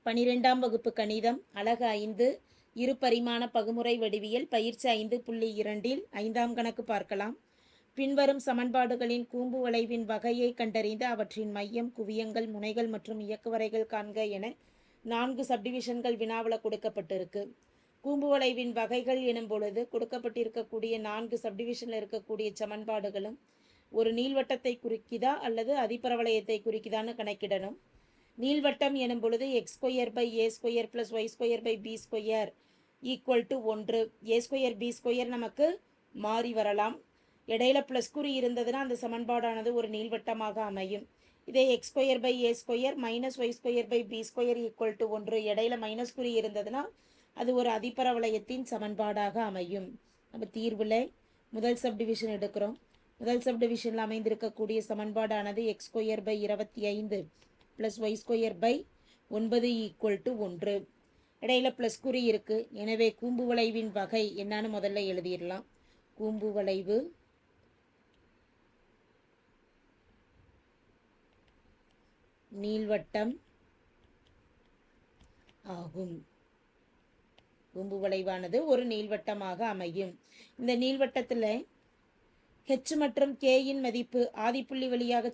12ஆம் வகுப்பு கணிதம் அலகு 5 இருபரிமாண பகுமுறை வடிவியல் பயிற்சி 5.2 5ஆம் கணக்கு பார்க்கலாம். பின்வரும் சமன்பாடுகளின் கூம்பு வளைவின் வகையை கண்டறிந்து அவற்றின் மையம், குவியங்கள், முனைகள் மற்றும் இயக்குவரைகள் காண்க என 4 சப்டிவிஷன்கள் வினாவில் கொடுக்கப்பட்டிருக்கு. கூம்பு வளைவின் வகைகள் எனும் பொழுது கொடுக்கப்பட்டிருக்கக்கூடிய 4 சப்டிவிஷனில் இருக்கக்கூடிய சமன்பாடுகளும் ஒரு நீள்வட்டத்தை குறிக்குதா அல்லது அதிபரவளையத்தை குறிக்குதான்னு கணக்கிடணும். நீள்வட்டம் எனும் பொழுது x² + y² b² = 1. a² b² நமக்கு மாறி வரலாம். இடையில ப்ளஸ் குறி இருந்ததுன்னா அந்த சமன்பாடானது ஒரு நீள்வட்டமாக அமையும். இதே x² a² - y² b² = 1 இடையில மைனஸ் குறி இருந்ததுன்னா அது ஒரு அதிபரவளையத்தின் சமன்பாடாக அமையும். நம்ம தீர்வில் முதல் சப்டிவிஷன் எடுக்கிறோம். முதல் சப்டிவிஷனில் அமைந்திருக்கக்கூடிய சமன்பாடானது x² / 25 + y² / 9 = 1. இடையில ப்ளஸ் குறி இருக்கு. எனவே கூம்பு வளைவின் வகை என்னன்னு முதல்ல எழுதிடலாம். கூம்பு வளைவு நீள்வட்டம் ஆகும். கூம்பு வளைவானது ஒரு நீள்வட்டமாக அமையும். இந்த நீள்வட்டத்தில் H மற்றும் K இன் மதிப்பு ஆதிப்புள்ளி வழியாக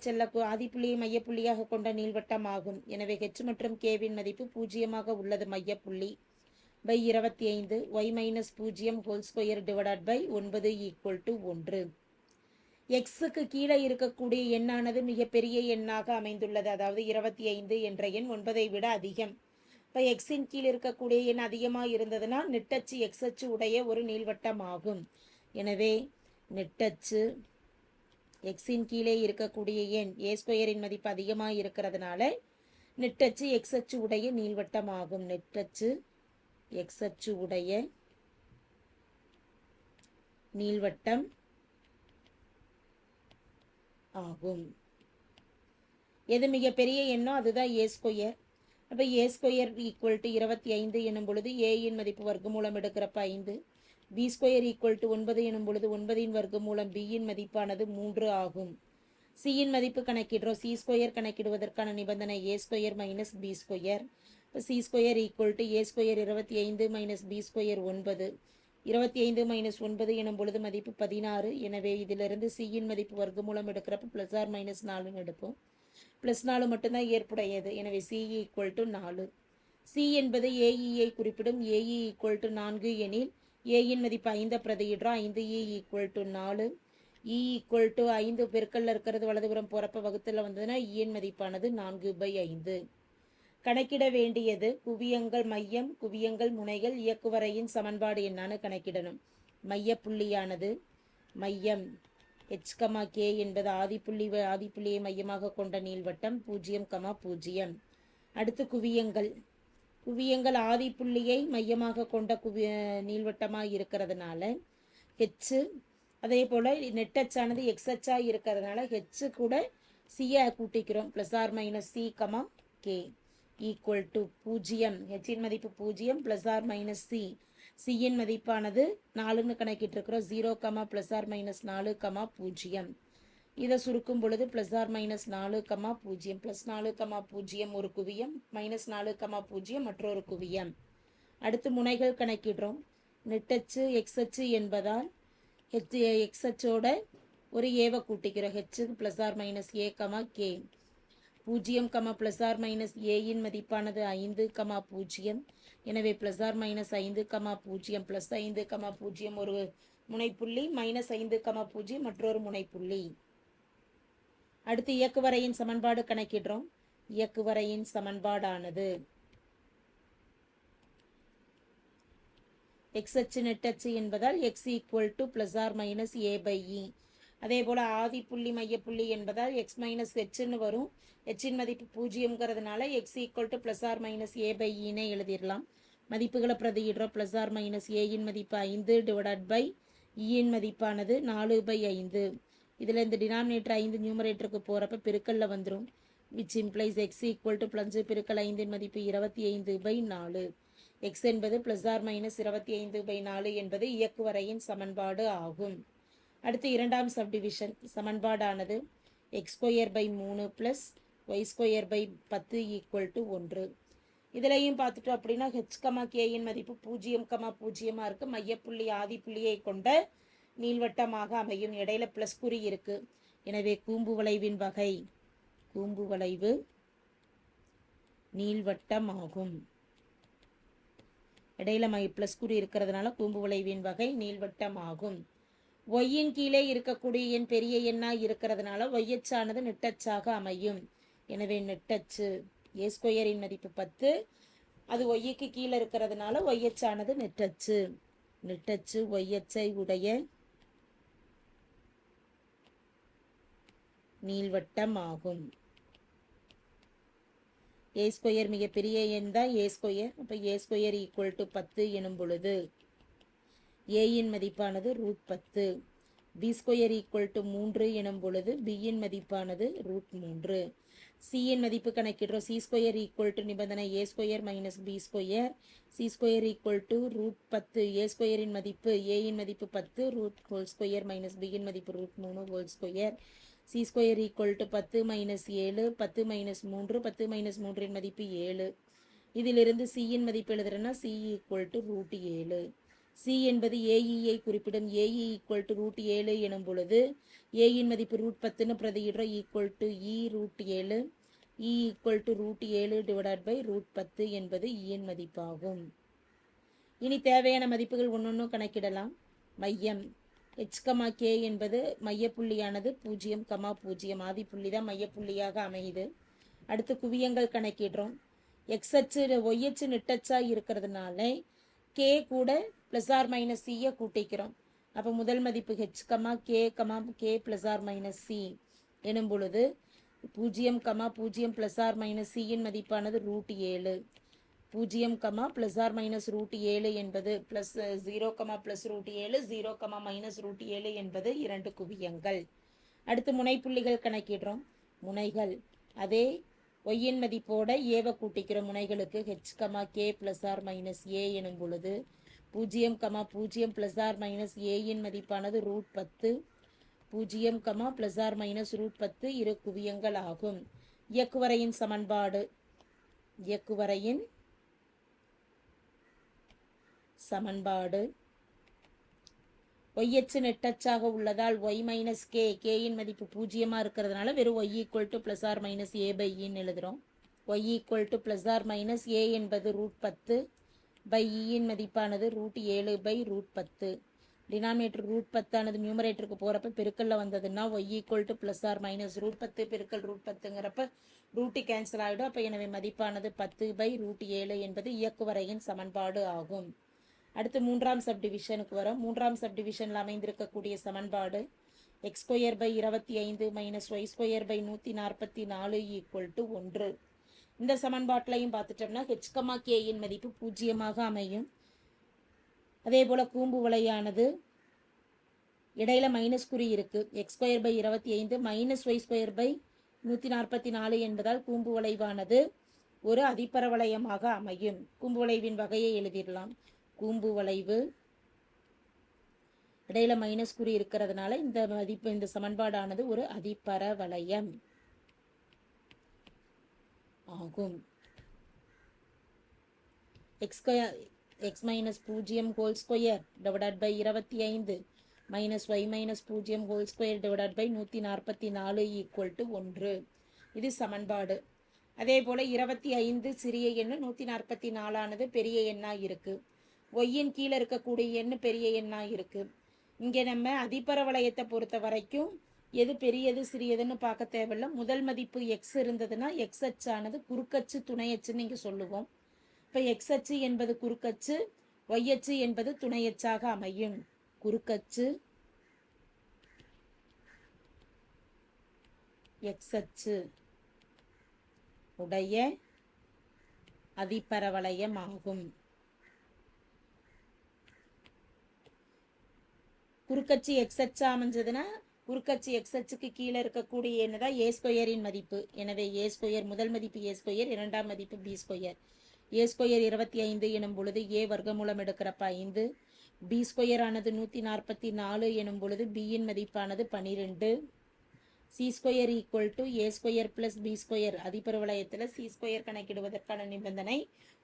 ஆதிப்புள்ளியை மையப்புள்ளியாக கொண்ட நீள்வட்டம் ஆகும். எனவே H மற்றும் K வின் மதிப்பு 0 உள்ளது. மையப்புள்ளி by 25 y - 0² / 9 = 1. எக்ஸுக்கு கீழே இருக்கக்கூடிய எண்ணானது மிகப்பெரிய எண்ணாக அமைந்துள்ளது. அதாவது 25 என்ற எண் 9ஐ விட அதிகம். இப்போ எக்ஸின் கீழ் இருக்கக்கூடிய எண் அதிகமாக இருந்ததுன்னா நெட்டச்சு எக்ஸச்சு உடைய ஒரு நீள்வட்டம் ஆகும். எனவே நெட்டச்சு எக்ஸின் கீழே இருக்கக்கூடிய எண் a² மதிப்பு அதிகமாக இருக்கிறதுனால நெட்டச்சு எக்ஸச்சு உடைய நீள்வட்டம் ஆகும். நெட்டச்சு எக்ஸச்சு உடைய நீள்வட்டம் ஆகும். எது மிகப்பெரிய எண்ணோ அதுதான் a². அப்போ a² = 25 எனும் பொழுது a-இன் மதிப்பு வர்க்கமூலம் எடுக்கிறப்ப 5, b² = 9 எனும் பொழுது 9இன் வர்க்கமூலம் b-இன் மதிப்பானது 3 ஆகும். c-இன் மதிப்பு கணக்கிடுறோம். c² கணக்கிடுவதற்கான நிபந்தனை a² - b². இப்போ c² = a² 25 - b² 9. 25 - 9 எனும் பொழுது மதிப்பு 16. எனவே இதிலிருந்து c-இன் மதிப்பு வர்க்கமூலம் எடுக்கிறப்ப +or - எடுப்போம். +4 மட்டும்தான் ஏற்புடையது. எனவே c = 4. c என்பது ae குறிப்பிடும். ae = 4 எனில் a-இன் மதிப்பு 5 பிரதியிடுறோம். 5e = 4. e = 5 பெருக்கல்ல இருக்கிறது வலதுபுறம் போகிறப்ப வகுத்தில் வந்ததுன்னா e-இன் மதிப்பானது 4/5. கணக்கிட வேண்டியது குவியங்கள் மையம், குவியங்கள், முனைகள், இயக்குவரையின் சமன்பாடு என்னான்னு கணக்கிடணும். மையப்புள்ளியானது மையம் h, k என்பது ஆதிப்புள்ளியை மையமாக கொண்ட நீள்வட்டம் 0, 0. அடுத்து குவியங்கள் ஆதிப்புள்ளியை மையமாக கொண்ட நீள்வட்டமாக இருக்கிறதுனால ஹெச், அதே போல் நெட்டச்சானது எக்ஸச்சா இருக்கிறதுனால ஹெச் கூட சியை கூட்டிக்கிறோம். +or - c, k = 0. ஹெச்சின் மதிப்பு 0 +or - c. சியின் மதிப்பானது 4ன்னு கணக்கிட்டு இருக்கிறோம். 0, +or - 4, 0. இதை சுருக்கும் பொழுது +or - 4, 0. +4, 0 ஒரு குவியம், -4, 0 மற்றொரு குவியம். அடுத்து முனைகள் கணக்கிடுறோம். நெட்டச்சு எக்ஸச்சு என்பதால் எக்ஸச்சோட ஒரு ஏவை கூட்டிக்கிறோம். ஹெச்சுக்கு +or - a, k. 0, +or - a-இன் மதிப்பானது 5, 0. எனவே +or - 5, 0, +5, 0 ஒரு முனைப்புள்ளி, -5, 0 மற்றொரு முனைப்புள்ளி. அடுத்து இயக்குவரையின் சமன்பாடு கணக்கிடுறோம். இயக்குவரையின் சமன்பாடானது எக்ஸச்சு நெட்டச்சு என்பதால் x = +or - a/e. அதே போல் ஆதிப்புள்ளி மையப்புள்ளி என்பதால் x - hன்னு வரும். ஹெச்சின் மதிப்பு 0ங்கிறதுனால x = +or - a/e எழுதிடலாம். மதிப்புகளை பிரதியிடுறோம். +or - a-இன் மதிப்பு 5 e-இன் மதிப்பானது 4/5. இதில் இந்த டினாமினேட்டர் 5 நியூமரேட்டருக்கு போகிறப்ப பெருக்கல்ல வந்துடும். which implies x = 5 × 5இன் மதிப்பு 25/4. x என்பது +or - 25/4 என்பது இயக்குவரையின் சமன்பாடு ஆகும். அடுத்து இரண்டாம் சப்டிவிஷன் சமன்பாடானது x² / 3 + y² / 10 = 1. இதுலையும் பார்த்துட்டோம் அப்படின்னா ஹெச் கமா கேயின் மதிப்பு 0,0 இருக்கு. மையப்புள்ளி ஆதி புள்ளியை கொண்ட நீள்வட்டமாக அமையும். இடையில பிளஸ் குறி இருக்கு. எனவே கூம்பு வளைவின் வகை கூம்பு வளைவு நீள்வட்டமாகும். இடையில பிளஸ் குறி இருக்கிறதுனால கூம்பு வளைவின் வகை நீள்வட்டமாகும். ஒய்யின் கீழே இருக்கக்கூடிய எண் பெரிய எண்ணா இருக்கிறதுனால ஒய்யச்சானது நெட்டச்சாக அமையும். எனவே நெட்டச்சு ஏ ஸ்கொயரின் மதிப்பு 10. அது ஒய்யுக்கு கீழே இருக்கிறதுனால ஒய்யச்சானது நெட்டச்சு. நெட்டச்சு ஒய்யச்சை உடைய நீள்வட்டம் ஆகும். ஏ ஸ்கொயர் மிகப்பெரிய எண் தான் ஏ ஸ்கொயர். அப்போ ஏ ஸ்கொயர் ஈக்குவல் டு 10 எனும் பொழுது ஏயின் மதிப்பானது √10. பி ஸ்கொயர் ஈக்குவல் டு 3 எனும் பொழுது பியின் மதிப்பானது √3. சியின் மதிப்பு கணக்கிடுறோம். சி ஸ்கொயர் ஈக்குவல் டு நிபந்தனை A square minus B square. C square equal to √10. A ஸ்கொயரின் மதிப்பு ஏயின் மதிப்பு 10 ரூட் ஹோல் ஸ்கொயர் மைனஸ் பியின் மதிப்பு √3 whole square. C square equal to 10 minus 7 10 minus 3 10 minus 3 மதிப்பு 7. இதிலிருந்து சியின் மதிப்பு எழுதுறேன்னா சி ஈக்குவல் டு √7. சி என்பது ஏஇயை குறிப்பிடும். ஏஇ ஈக்குவல் டு √7 எனும் பொழுது ஏயின் மதிப்பு √10 பிரதியிடுறோம். Equal to e √7. E equal to √7 divided by √10 என்பது இயின் மதிப்பாகும். இனி தேவையான மதிப்புகள் ஒன்னொன்னும் கணக்கிடலாம். மையம் h, k என்பது மையப்புள்ளியானது 0,0 ஆதி புள்ளி தான் மையப்புள்ளியாக அமையுது. அடுத்து குவியங்கள் கணக்கிடுறோம். எக்ஸ் அச்சு ஒய் அச்சு நெட்டச்சா இருக்கிறதுனால கே கூட ப்ளஸ் ஆர் மைனஸ் சியை கூட்டிக்கிறோம். அப்போ முதல் மதிப்பு H K plus R minus C எனும் பொழுது 0,0 ப்ளஸ் ஆர் மைனஸ் சியின் மதிப்பானது √7. 0, ப்ளஸ் ஆர் மைனஸ் √7 என்பது ப்ளஸ் 0, ப்ளஸ் √7 0, மைனஸ் √7 என்பது 2 குவியங்கள். அடுத்து முனைப்புள்ளிகள் கணக்கிடுறோம். முனைகள் அதே ஒய்யின் மதிப்போட ஏவை கூட்டிக்கிறோம். முனைகளுக்கு h K plus R minus a எனும் பொழுது 0, ப்ளஸ் ஆர் மைனஸ் ஏயின் மதிப்பானது √10. 0, ப்ளஸ் ஆர் மைனஸ் √10 இரு குவியங்கள் ஆகும். இயக்குவரையின் சமன்பாடு இயக்குவரையின் சமன்பாடு ஒய் அச்சு நெட்டச்சாக உள்ளதால் ஒய் மைனஸ் கேயின் மதிப்பு 0 இருக்கிறதுனால வெறும் y equal to plus R minus a by இன்னு எழுதுகிறோம். Y equal to plus R minus a என்பது √10 பை இயின் மதிப்பானது √7 பை √10. டினாமினேட்டர் √10 ஆனது நியூமரேட்டருக்கு போகிறப்ப பெருக்கல்ல வந்ததுன்னா Y equal to plus R minus √10 பெருக்கல் √10ங்கிறப்ப ரூட்டு கேன்சல் ஆகிடும். அப்போ எனவே மதிப்பானது 10 பை √7 என்பது இயக்குவரையின் சமன்பாடு ஆகும். அடுத்து மூன்றாம் சப்டிவிஷனுக்கு வரும். மூன்றாம் சப்டிவிஷனில் அமைந்திருக்கக்கூடிய சமன்பாடு X square by 25 minus Y square by 144 equal to 1. இந்த சமன்பாட்டிலையும் பார்த்துட்டோம்னா ஹெச், கேயின் மதிப்பு 0 அமையும். அதே போல் கூம்பு வளையானது இடையில மைனஸ் குறி இருக்கு. X square by 25 minus Y square by 144 என்பதால் கூம்பு வளைவானது ஒரு அதிபரவளையமாக அமையும். கூம்பு வளைவின் வகையை எழுதிடலாம். கூம்பு வளைவு இடையில மைனஸ் குறி இருக்கிறதுனால இந்த சமன்பாடானது ஒரு அதிபரவளையம் ஆகும். X minus 0 whole square divided by 25 minus Y minus 0 whole square divided by 144 equal to 1. இது சமன்பாடு. அதே போல் 25 சிறிய எண்ணு 144 ஆனது பெரிய எண்ணாக இருக்குது. ஒய்யின் கீழே இருக்கக்கூடிய எண்ணு பெரிய எண்ணாக இருக்குது. இங்கே நம்ம அதிபரவளையத்தை பொறுத்த வரைக்கும் எது பெரியது சிறியதுன்னு பார்க்க தேவையில்லை. முதல் மதிப்பு எக்ஸ் இருந்ததுன்னா எக்ஸ் அச்சானது குறுக்கச்சு துணையச்சுன்னு இங்கே சொல்லுவோம். இப்போ எக்ஸ் அச்சு என்பது குறுக்கச்சு, ஒய் அச்சு என்பது துணையச்சாக அமையும். குறுக்கச்சு எக்ஸ் அச்சு உடைய அதிபரவளையம் ஆகும். குறுக்கச்சு எக்ஸ் அச்சா அமைஞ்சதுன்னா குறுக்கச்சு எக்ஸ் அச்சுக்கு கீழே இருக்கக்கூடிய என்னதான் ஏ ஸ்கொயரின் மதிப்பு. எனவே ஏ ஸ்கொயர் முதல் மதிப்பு ஏ ஸ்கொயர், இரண்டாம் மதிப்பு பி ஸ்கொயர். ஏ ஸ்கொயர் 25 எனும் பொழுது ஏ வர்க்கமூலம் எடுக்கிறப்ப 5. பி ஸ்கொயர் ஆனது 144 எனும் பொழுது பியின் மதிப்பானது 12. C square equal to a square plus b square. அதிபரவளையத்தில் சி ஸ்கொயர் கணக்கிடுவதற்கான நிபந்தனை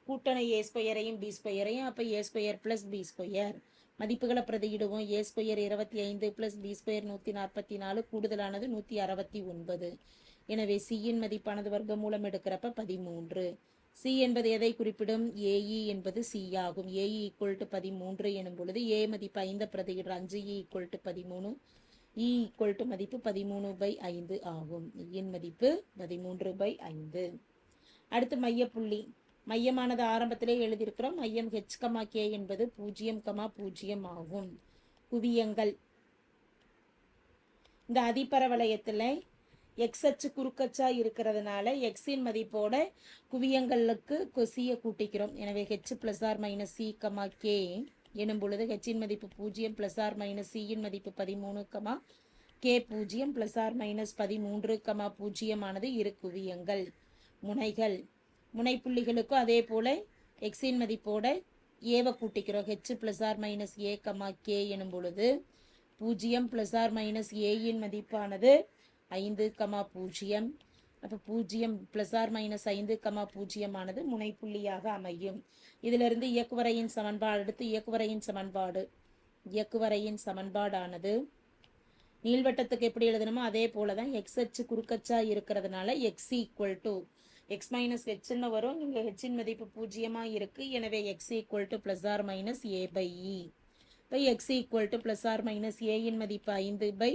கூட்டணி ஏ ஸ்கொயரையும் பி ஸ்கொயரையும். அப்போ a square plus b square மதிப்புகளை பிரதியிடுவோம். A square 25 plus b square 144, கூடுதலானது 169. எனவே சியின் மதிப்பானது வர்க்கமூலம் எடுக்கிறப்ப 13. சி என்பது எதை குறிப்பிடும்? ஏஇ என்பது சி ஆகும். ஏஇ ஈக்குவல் டு 13 எனும் பொழுது ஏ மதிப்பு 5 பிரதியிடுற 5 இ equal to 13. E equal to மதிப்பு 13/5 ஆகும். இயின் மதிப்பு 13/5. அடுத்து மையப்புள்ளி. மையமானது ஆரம்பத்திலே எழுதியிருக்கிறோம். மையம் h, k என்பது 0, 0 ஆகும். குவியங்கள். இந்த அதிபரவளையத்தில் எக்ஸ் அச்சு குறுக்கச்சா இருக்கிறதுனால எக்ஸின் மதிப்போட குவியங்களுக்கு சியை கூட்டிக்கிறோம். எனவே H plus R minus C, K எனும் பொழுது ஹெச்சின் மதிப்பு 0 ப்ளஸ் ஆர் மைனஸ் சியின் மதிப்பு 13, கே 0 ப்ளஸ் ஆர் மைனஸ் 13, 0 ஆனது இரு குவியங்கள். முனைகள். முனைப்புள்ளிகளுக்கும் அதே போல எக்ஸின் மதிப்போட ஏவை கூட்டிக்கிறோம். ஹெச் ப்ளஸ் ஆர் மைனஸ் ஏ, கே எனும் பொழுது 0 ப்ளஸ் ஆர் மைனஸ் ஏயின் மதிப்பானது 5, 0. அப்போ 0 ப்ளஸ் ஆர் மைனஸ் 5, 0 ஆனது முனைப்புள்ளியாக அமையும். இதிலிருந்து இயக்குவரையின் சமன்பாடு. அடுத்து இயக்குவரையின் சமன்பாடு. இயக்குவரையின் சமன்பாடானது நீள்வட்டத்துக்கு எப்படி எழுதணுமோ அதே போல தான் எக்ஸ் அச்சு குறுக்கச்சா இருக்கிறதுனால x equal to x minus ஹெச்ன்னு வரும். இங்கே ஹெச்சின் மதிப்பு 0 இருக்கு. எனவே x equal to plus R minus a by e. இப்போ x equal to plus R minus ஏயின் மதிப்பு 5 பை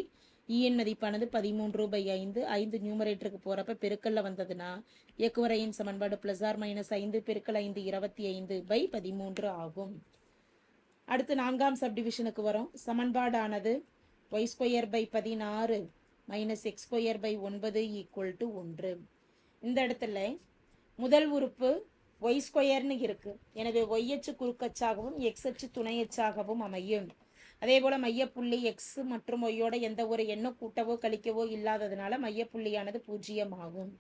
இயின் மதிப்பானது 13/5. 5 நியூமரேட்டருக்கு போகிறப்ப பெருக்கல்ல வந்ததுன்னா இயக்குவரையின் சமன்பாடு ப்ளஸ் ஆர் மைனஸ் 5 பெருக்கல் 5 25/13 ஆகும். அடுத்து 4ஆம் சப்டிவிஷனுக்கு வரும். சமன்பாடானது y square by 16 minus x square by 9 equal to 1. இந்த இடத்துல முதல் உறுப்பு ஒய் ஸ்கொயர்னு இருக்கு. எனவே ஒய் அச்சு குறுக்கச்சாகவும் எக்ஸ் அச்சு துணை அச்சாகவும் அமையும். அதே போல மையப்புள்ளி எக்ஸ் மற்றும் ஒய்யோட எந்த ஒரு எண்ணும் கூட்டவோ கழிக்கவோ இல்லாததுனால மையப்புள்ளியானது 0 ஆகும்.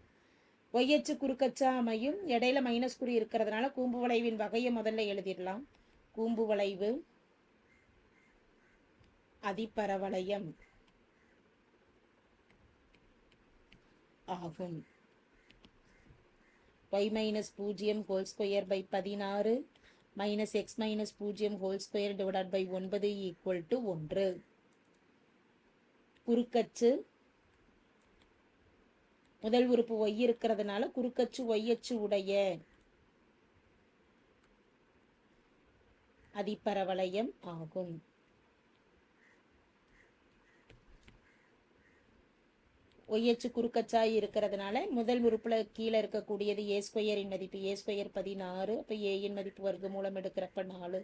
ஒய் அச்சு குறுக்கச்சா அமையும். இடையில மைனஸ் குறி இருக்கிறதுனால கூம்பு வளைவின் வகையை முதல்ல எழுதிடலாம். கூம்பு வளைவு அதிபரவளையம் ஆகும். y minus 0 whole square by 16 minus x minus 0 whole square divided by 9 equal to 1. குறுக்கச்சு. முதல் உறுப்பு y இருக்கிறதுனால குறுக்கச்சு y அச்சு உடைய அதிபரவளையம் ஆகும். ஒய் அச்சு குறுக்கச்சாய் இருக்கிறதுனால முதல் உறுப்புல கீழே இருக்கக்கூடியது ஏ ஸ்கொயரின் மதிப்பு. ஏ ஸ்கொயர் 16. அப்போ ஏயின் மதிப்பு வர்க்கமூலம் எடுக்கிறப்ப 4.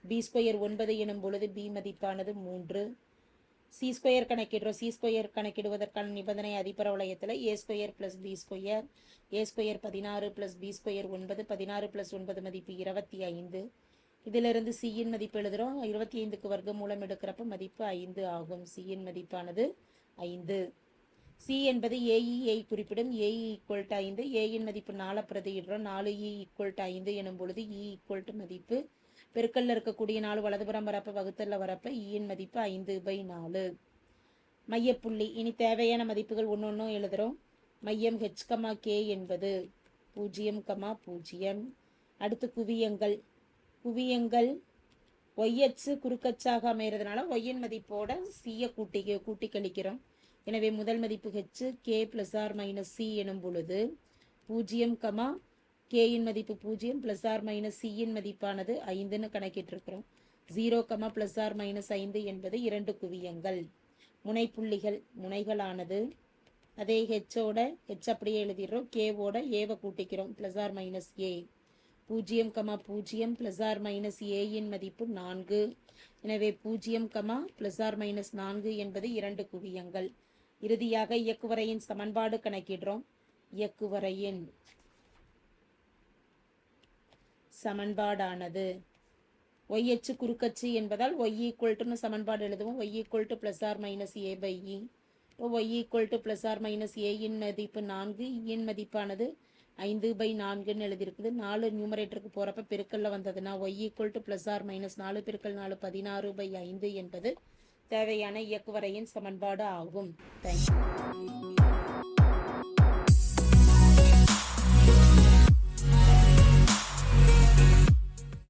பி ஸ்கொயர் 9 எனும் பொழுது பி மதிப்பானது 3. சி ஸ்கொயர் கணக்கிடுறோம். சி ஸ்கொயர் கணக்கிடுவதற்கான நிபந்தனை அதிபரவளையத்தில் a square plus b square. A square 16 plus b square 9. 16 ப்ளஸ் 9 மதிப்பு 25. இதிலிருந்து சியின் மதிப்பு எழுதுகிறோம். 25க்கு வர்க்கமூலம் எடுக்கிறப்ப மதிப்பு 5 ஆகும். சியின் மதிப்பானது 5. சி என்பது ஏஇஐ குறிப்பிடும். AE equal to 5. ஏயின் மதிப்பு 4 பிரதியிடுறோம். 4இ ஈக்குவல் டு 5 எனும் பொழுது இ ஈக்குவல் டு மதிப்பு பெருக்கல்ல இருக்கக்கூடிய 4 வலதுபுறம் வரப்ப வகுத்தல்ல வரப்ப இயின் மதிப்பு 5/4. மையப்புள்ளி. இனி தேவையான மதிப்புகள் ஒன்னொன்னும் எழுதுகிறோம். மையம் ஹெச், கே என்பது 0, 0. அடுத்து குவியங்கள். குவியங்கள் ஒய் அச்சு குறுக்கச்சாக அமைகிறதுனால ஒய்யின் மதிப்போட சியை கூட்டி கழிக்கிறோம். எனவே முதல் மதிப்பு H, K plus R minus C எனும் பொழுது 0, கேயின் மதிப்பு 0 ப்ளஸ் ஆர் மைனஸ் சியின் மதிப்பானது 5ன்னு கணக்கிட்டிருக்கிறோம். 0, ப்ளஸ் ஆர் மைனஸ் 5 என்பது 2 குவியங்கள். முனைப்புள்ளிகள். முனைகளானது அதே ஹெச்சோட ஹெச் அப்படியே எழுதிடுறோம். கேவோட ஏவை கூட்டிக்கிறோம். ப்ளஸ் ஆர் மைனஸ் ஏ. 0, 0 ப்ளஸ் ஆர் மைனஸ் ஏயின் மதிப்பு 4. எனவே 0, ப்ளஸ் ஆர் மைனஸ் 4 என்பது 2 குவியங்கள். இறுதியாக இயக்குவரையின் சமன்பாடு கணக்கிடுறோம். இயக்குவரையின் சமன்பாடானது ஒய் அச்சு குறுக்கச்சு என்பதால் ஒய் ஈக்குவல் டுன்னு சமன்பாடு எழுதுவோம். Y equal to plus R minus a by e. இப்போ y equal to plus R minus ஏயின் மதிப்பு 4. இயின் மதிப்பானது 5/4ன்னு எழுதியிருக்குது. 4 நியூமரேட்டருக்கு போகிறப்ப பெருக்கல்ல வந்ததுன்னா Y equal to plus R minus 4 பெருக்கல் 4 16/5 என்பது தேவையான இயக்குவரையின் சமன்பாடு ஆகும். தேங்க்யூ.